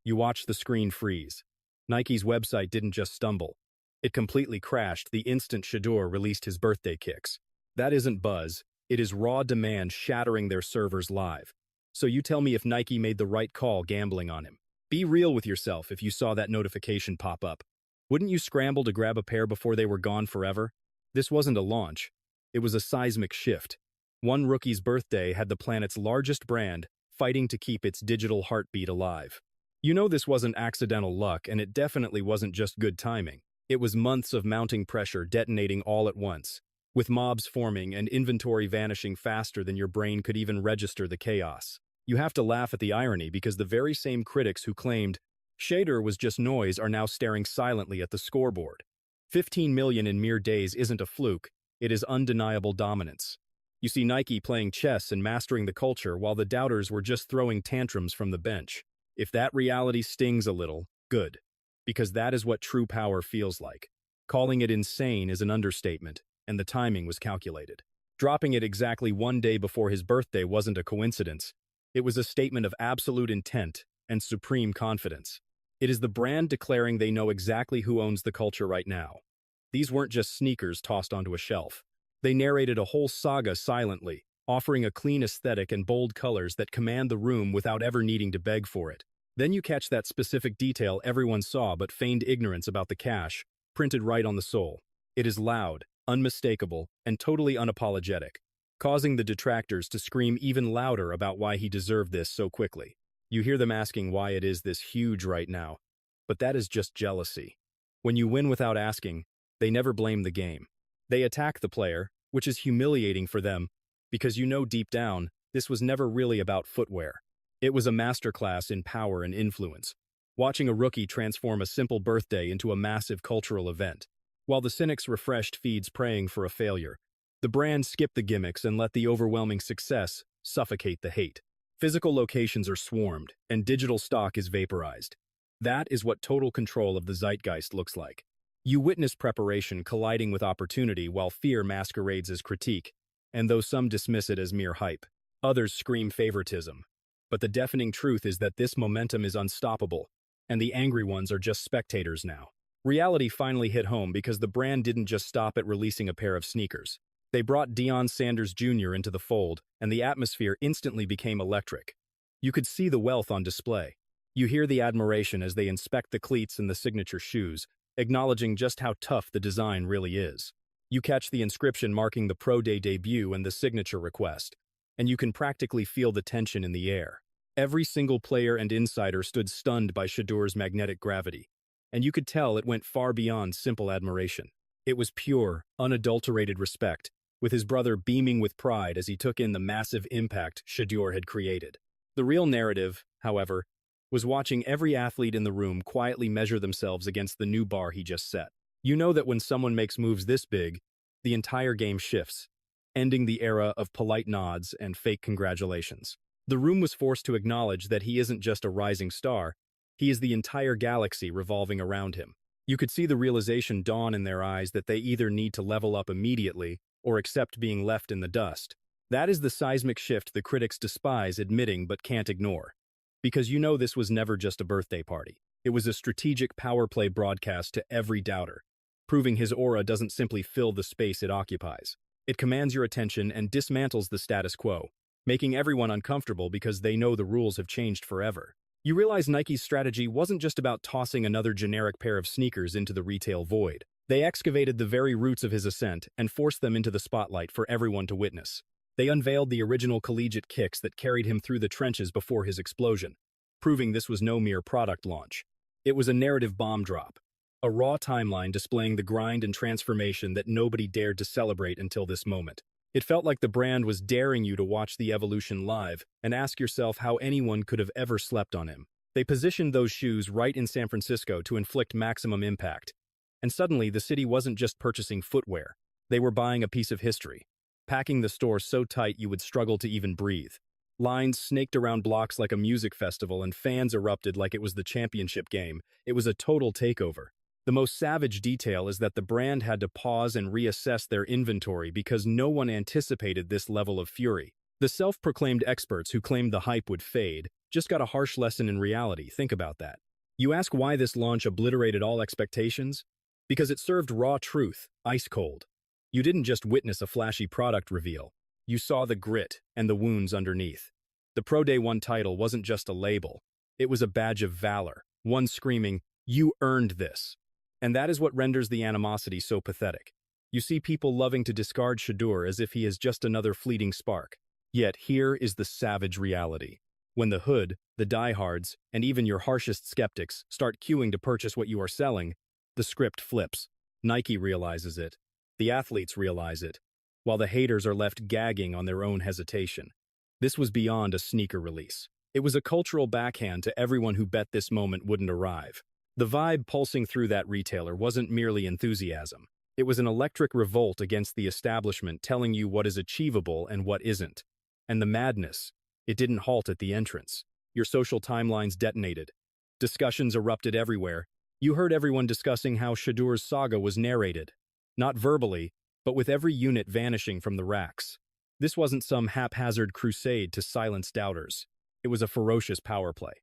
You watch the screen freeze. Nike's website didn't just stumble. It completely crashed the instant Shedeur released his birthday kicks. That isn't buzz, it is raw demand shattering their servers live. So you tell me if Nike made the right call gambling on him. Be real with yourself if you saw that notification pop up. Wouldn't you scramble to grab a pair before they were gone forever? This wasn't a launch. It was a seismic shift. One rookie's birthday had the planet's largest brand fighting to keep its digital heartbeat alive. You know this wasn't accidental luck, and it definitely wasn't just good timing. It was months of mounting pressure detonating all at once, with mobs forming and inventory vanishing faster than your brain could even register the chaos. You have to laugh at the irony because the very same critics who claimed Shedeur was just noise are now staring silently at the scoreboard. 15 million in mere days isn't a fluke, it is undeniable dominance. You see Nike playing chess and mastering the culture while the doubters were just throwing tantrums from the bench. If that reality stings a little, good. Because that is what true power feels like. Calling it insane is an understatement, and the timing was calculated. Dropping it exactly one day before his birthday wasn't a coincidence. It was a statement of absolute intent and supreme confidence. It is the brand declaring they know exactly who owns the culture right now. These weren't just sneakers tossed onto a shelf. They narrated a whole saga silently, offering a clean aesthetic and bold colors that command the room without ever needing to beg for it. Then you catch that specific detail everyone saw but feigned ignorance about the cash, printed right on the sole. It is loud, unmistakable, and totally unapologetic, causing the detractors to scream even louder about why he deserved this so quickly. You hear them asking why it is this huge right now, but that is just jealousy. When you win without asking, they never blame the game. They attack the player, which is humiliating for them, because you know deep down, this was never really about footwear. It was a masterclass in power and influence, watching a rookie transform a simple birthday into a massive cultural event. While the cynics refreshed feeds praying for a failure, the brand skipped the gimmicks and let the overwhelming success suffocate the hate. Physical locations are swarmed, and digital stock is vaporized. That is what total control of the zeitgeist looks like. You witness preparation colliding with opportunity while fear masquerades as critique, and though some dismiss it as mere hype, others scream favoritism. But the deafening truth is that this momentum is unstoppable, and the angry ones are just spectators now. Reality finally hit home because the brand didn't just stop at releasing a pair of sneakers. They brought Deion Sanders Jr. into the fold, and the atmosphere instantly became electric. You could see the wealth on display. You hear the admiration as they inspect the cleats and the signature shoes, acknowledging just how tough the design really is. You catch the inscription marking the Pro Day debut and the signature request, and you can practically feel the tension in the air. Every single player and insider stood stunned by Shedeur's magnetic gravity, and you could tell it went far beyond simple admiration. It was pure, unadulterated respect, with his brother beaming with pride as he took in the massive impact Shedeur had created. The real narrative, however, was watching every athlete in the room quietly measure themselves against the new bar he just set. You know that when someone makes moves this big, the entire game shifts, ending the era of polite nods and fake congratulations. The room was forced to acknowledge that he isn't just a rising star, he is the entire galaxy revolving around him. You could see the realization dawn in their eyes that they either need to level up immediately or accept being left in the dust. That is the seismic shift the critics despise admitting but can't ignore. Because you know this was never just a birthday party. It was a strategic power play broadcast to every doubter, proving his aura doesn't simply fill the space it occupies. It commands your attention and dismantles the status quo, making everyone uncomfortable because they know the rules have changed forever. You realize Nike's strategy wasn't just about tossing another generic pair of sneakers into the retail void. They excavated the very roots of his ascent and forced them into the spotlight for everyone to witness. They unveiled the original collegiate kicks that carried him through the trenches before his explosion, proving this was no mere product launch. It was a narrative bomb drop, a raw timeline displaying the grind and transformation that nobody dared to celebrate until this moment. It felt like the brand was daring you to watch the evolution live and ask yourself how anyone could have ever slept on him. They positioned those shoes right in San Francisco to inflict maximum impact. And suddenly, the city wasn't just purchasing footwear. They were buying a piece of history, packing the store so tight you would struggle to even breathe. Lines snaked around blocks like a music festival and fans erupted like it was the championship game. It was a total takeover. The most savage detail is that the brand had to pause and reassess their inventory because no one anticipated this level of fury. The self-proclaimed experts who claimed the hype would fade just got a harsh lesson in reality. Think about that. You ask why this launch obliterated all expectations? Because it served raw truth, ice cold. You didn't just witness a flashy product reveal. You saw the grit and the wounds underneath. The Pro Day 1 title wasn't just a label. It was a badge of valor, one screaming, "You earned this." And that is what renders the animosity so pathetic. You see people loving to discard Shedeur as if he is just another fleeting spark. Yet here is the savage reality. When the hood, the diehards, and even your harshest skeptics start queuing to purchase what you are selling, the script flips. Nike realizes it. The athletes realize it, while the haters are left gagging on their own hesitation. This was beyond a sneaker release. It was a cultural backhand to everyone who bet this moment wouldn't arrive. The vibe pulsing through that retailer wasn't merely enthusiasm. It was an electric revolt against the establishment telling you what is achievable and what isn't. And the madness, it didn't halt at the entrance. Your social timelines detonated. Discussions erupted everywhere. You heard everyone discussing how Shedeur's saga was narrated. Not verbally, but with every unit vanishing from the racks. This wasn't some haphazard crusade to silence doubters. It was a ferocious power play.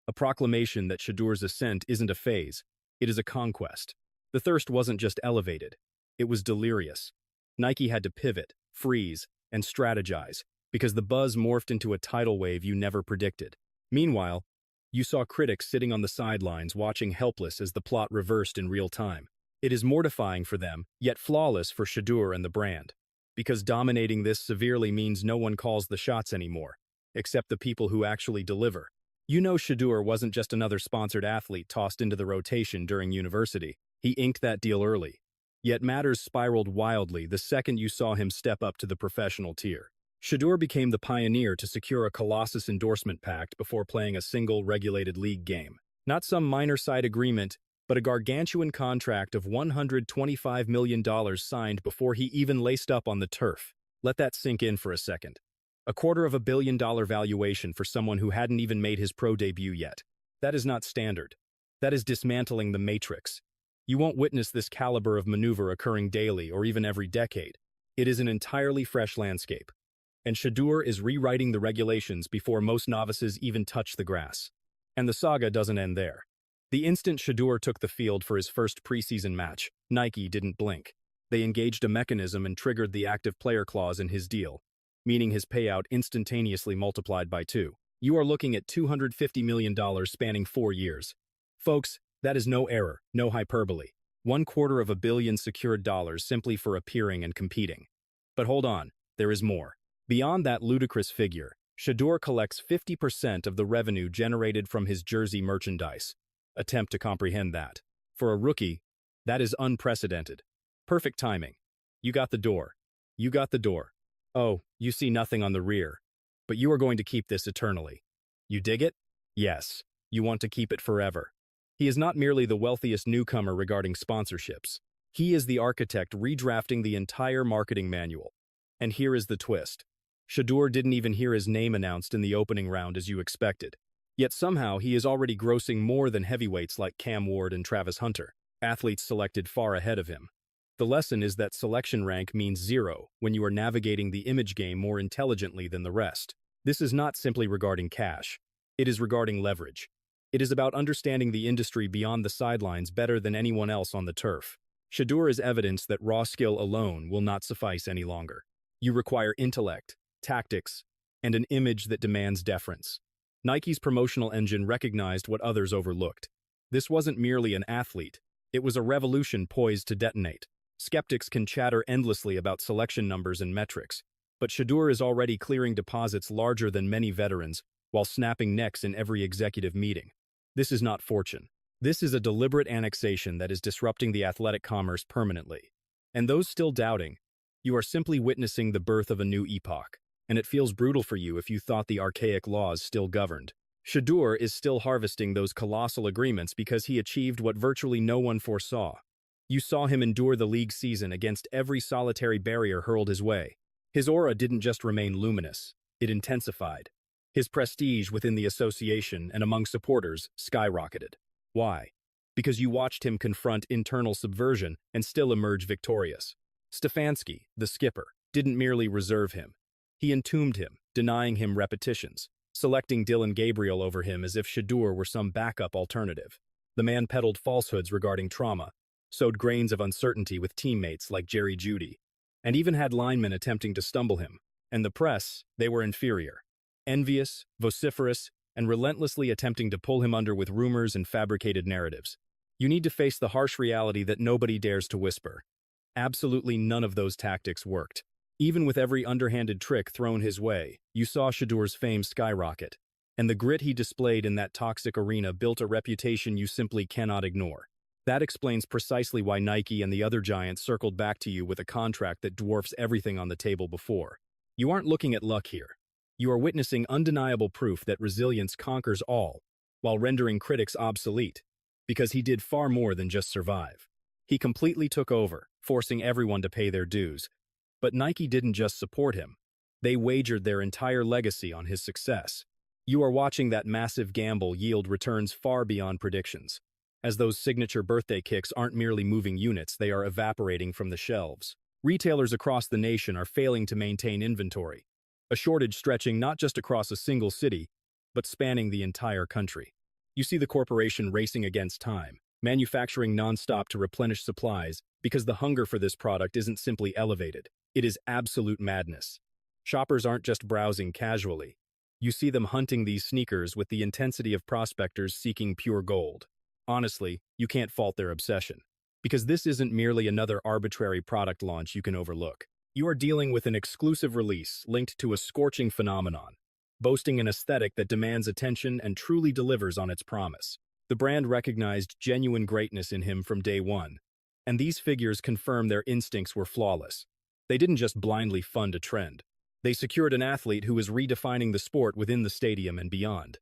A proclamation that Shedeur's ascent isn't a phase, it is a conquest. The thirst wasn't just elevated, it was delirious. Nike had to pivot, freeze, and strategize, because the buzz morphed into a tidal wave you never predicted. Meanwhile, you saw critics sitting on the sidelines watching helpless as the plot reversed in real time. It is mortifying for them, yet flawless for Shedeur and the brand. Because dominating this severely means no one calls the shots anymore, except the people who actually deliver. You know Shedeur wasn't just another sponsored athlete tossed into the rotation during university. He inked that deal early. Yet matters spiraled wildly the second you saw him step up to the professional tier. Shedeur became the pioneer to secure a Colossus endorsement pact before playing a single regulated league game. Not some minor side agreement, but a gargantuan contract of $125 million signed before he even laced up on the turf. Let that sink in for a second. $250 million valuation for someone who hadn't even made his pro debut yet. That is not standard. That is dismantling the matrix. You won't witness this caliber of maneuver occurring daily or even every decade. It is an entirely fresh landscape. And Shedeur is rewriting the regulations before most novices even touch the grass. And the saga doesn't end there. The instant Shedeur took the field for his first preseason match, Nike didn't blink. They engaged a mechanism and triggered the active player clause in his deal, meaning his payout instantaneously multiplied by 2. You are looking at $250 million spanning 4 years. Folks, that is no error, no hyperbole. $250 million secured dollars simply for appearing and competing. But hold on, there is more. Beyond that ludicrous figure, Shedeur collects 50% of the revenue generated from his jersey merchandise. Attempt to comprehend that. For a rookie, that is unprecedented. Perfect timing. You got the door. You got the door. Oh, you see nothing on the rear. But you are going to keep this eternally. You dig it? Yes. You want to keep it forever. He is not merely the wealthiest newcomer regarding sponsorships. He is the architect redrafting the entire marketing manual. And here is the twist. Shedeur didn't even hear his name announced in the opening round as you expected. Yet somehow he is already grossing more than heavyweights like Cam Ward and Travis Hunter, athletes selected far ahead of him. The lesson is that selection rank means 0 when you are navigating the image game more intelligently than the rest. This is not simply regarding cash. It is regarding leverage. It is about understanding the industry beyond the sidelines better than anyone else on the turf. Shedeur is evidence that raw skill alone will not suffice any longer. You require intellect, tactics, and an image that demands deference. Nike's promotional engine recognized what others overlooked. This wasn't merely an athlete. It was a revolution poised to detonate. Skeptics can chatter endlessly about selection numbers and metrics, but Shedeur is already clearing deposits larger than many veterans while snapping necks in every executive meeting. This is not fortune. This is a deliberate annexation that is disrupting the athletic commerce permanently. And those still doubting, you are simply witnessing the birth of a new epoch, and it feels brutal for you if you thought the archaic laws still governed. Shedeur is still harvesting those colossal agreements because he achieved what virtually no one foresaw. You saw him endure the league season against every solitary barrier hurled his way. His aura didn't just remain luminous, it intensified. His prestige within the association and among supporters skyrocketed. Why? Because you watched him confront internal subversion and still emerge victorious. Stefanski, the skipper, didn't merely reserve him. He entombed him, denying him repetitions. selecting Dylan Gabriel over him as if Shedeur were some backup alternative. The man peddled falsehoods regarding trauma, sowed grains of uncertainty with teammates like Jerry Jeudy, and even had linemen attempting to stumble him. And the press, they were inferior, envious, vociferous, and relentlessly attempting to pull him under with rumors and fabricated narratives. You need to face the harsh reality that nobody dares to whisper. Absolutely none of those tactics worked. Even with every underhanded trick thrown his way, you saw Shedeur's fame skyrocket, and the grit he displayed in that toxic arena built a reputation you simply cannot ignore. That explains precisely why Nike and the other giants circled back to you with a contract that dwarfs everything on the table before. You aren't looking at luck here. You are witnessing undeniable proof that resilience conquers all, while rendering critics obsolete, because he did far more than just survive. He completely took over, forcing everyone to pay their dues. But Nike didn't just support him. They wagered their entire legacy on his success. You are watching that massive gamble yield returns far beyond predictions, as those signature birthday kicks aren't merely moving units, they are evaporating from the shelves. Retailers across the nation are failing to maintain inventory, a shortage stretching not just across a single city, but spanning the entire country. You see the corporation racing against time, manufacturing nonstop to replenish supplies because the hunger for this product isn't simply elevated, it is absolute madness. Shoppers aren't just browsing casually. You see them hunting these sneakers with the intensity of prospectors seeking pure gold. Honestly, you can't fault their obsession, because this isn't merely another arbitrary product launch you can overlook. You are dealing with an exclusive release linked to a scorching phenomenon, boasting an aesthetic that demands attention and truly delivers on its promise. The brand recognized genuine greatness in him from day one, and these figures confirm their instincts were flawless. They didn't just blindly fund a trend. They secured an athlete who was redefining the sport within the stadium and beyond.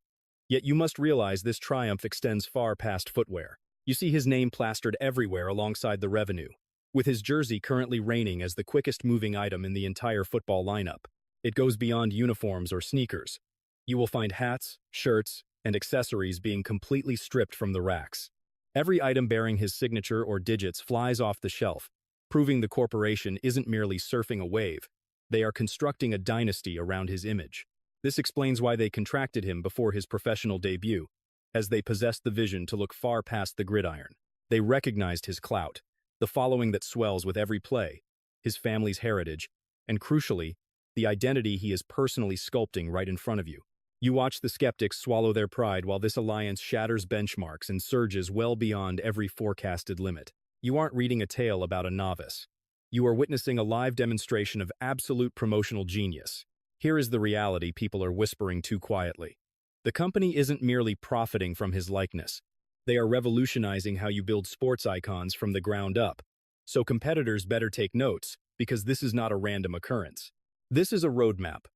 Yet you must realize this triumph extends far past footwear. You see his name plastered everywhere alongside the revenue, with his jersey currently reigning as the quickest-moving item in the entire football lineup. It goes beyond uniforms or sneakers. You will find hats, shirts, and accessories being completely stripped from the racks. Every item bearing his signature or digits flies off the shelf, proving the corporation isn't merely surfing a wave. They are constructing a dynasty around his image. This explains why they contracted him before his professional debut, as they possessed the vision to look far past the gridiron. They recognized his clout, the following that swells with every play, his family's heritage, and crucially, the identity he is personally sculpting right in front of you. You watch the skeptics swallow their pride while this alliance shatters benchmarks and surges well beyond every forecasted limit. You aren't reading a tale about a novice. You are witnessing a live demonstration of absolute promotional genius. Here is the reality people are whispering too quietly. The company isn't merely profiting from his likeness. They are revolutionizing how you build sports icons from the ground up. So competitors better take notes, because this is not a random occurrence. This is a roadmap.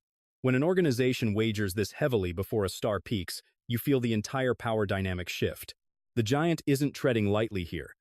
When an organization wagers this heavily before a star peaks, you feel the entire power dynamic shift. The giant isn't treading lightly here.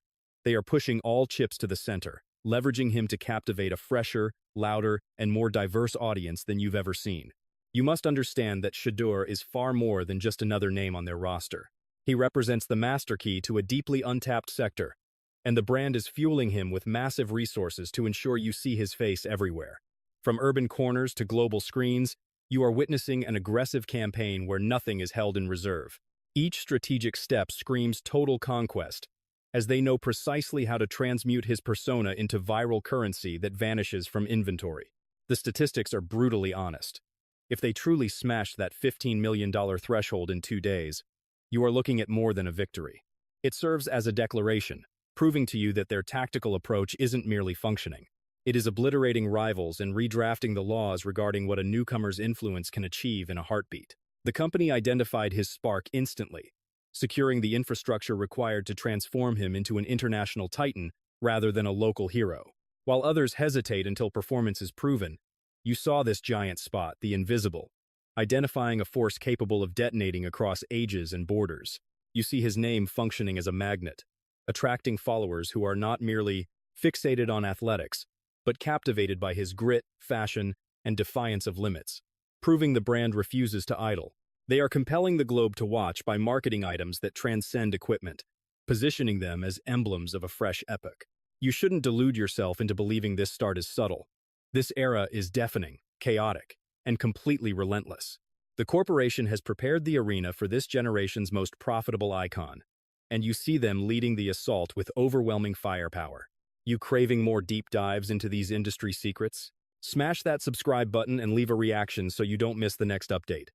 They are pushing all chips to the center, leveraging him to captivate a fresher, louder, and more diverse audience than you've ever seen. You must understand that Shedeur is far more than just another name on their roster. He represents the master key to a deeply untapped sector, and the brand is fueling him with massive resources to ensure you see his face everywhere. From urban corners to global screens, you are witnessing an aggressive campaign where nothing is held in reserve. Each strategic step screams total conquest, as they know precisely how to transmute his persona into viral currency that vanishes from inventory. The statistics are brutally honest. If they truly smashed that $15 million threshold in 2 days, you are looking at more than a victory. It serves as a declaration, proving to you that their tactical approach isn't merely functioning. It is obliterating rivals and redrafting the laws regarding what a newcomer's influence can achieve in a heartbeat. The company identified his spark instantly, securing the infrastructure required to transform him into an international titan rather than a local hero. While others hesitate until performance is proven, you saw this giant spot, the invisible, identifying a force capable of detonating across ages and borders. You see his name functioning as a magnet, attracting followers who are not merely fixated on athletics, but captivated by his grit, fashion, and defiance of limits, proving the brand refuses to idle. They are compelling the globe to watch by marketing items that transcend equipment, positioning them as emblems of a fresh epoch. You shouldn't delude yourself into believing this start is subtle. This era is deafening, chaotic, and completely relentless. The corporation has prepared the arena for this generation's most profitable icon, and you see them leading the assault with overwhelming firepower. You craving more deep dives into these industry secrets? Smash that subscribe button and leave a reaction so you don't miss the next update.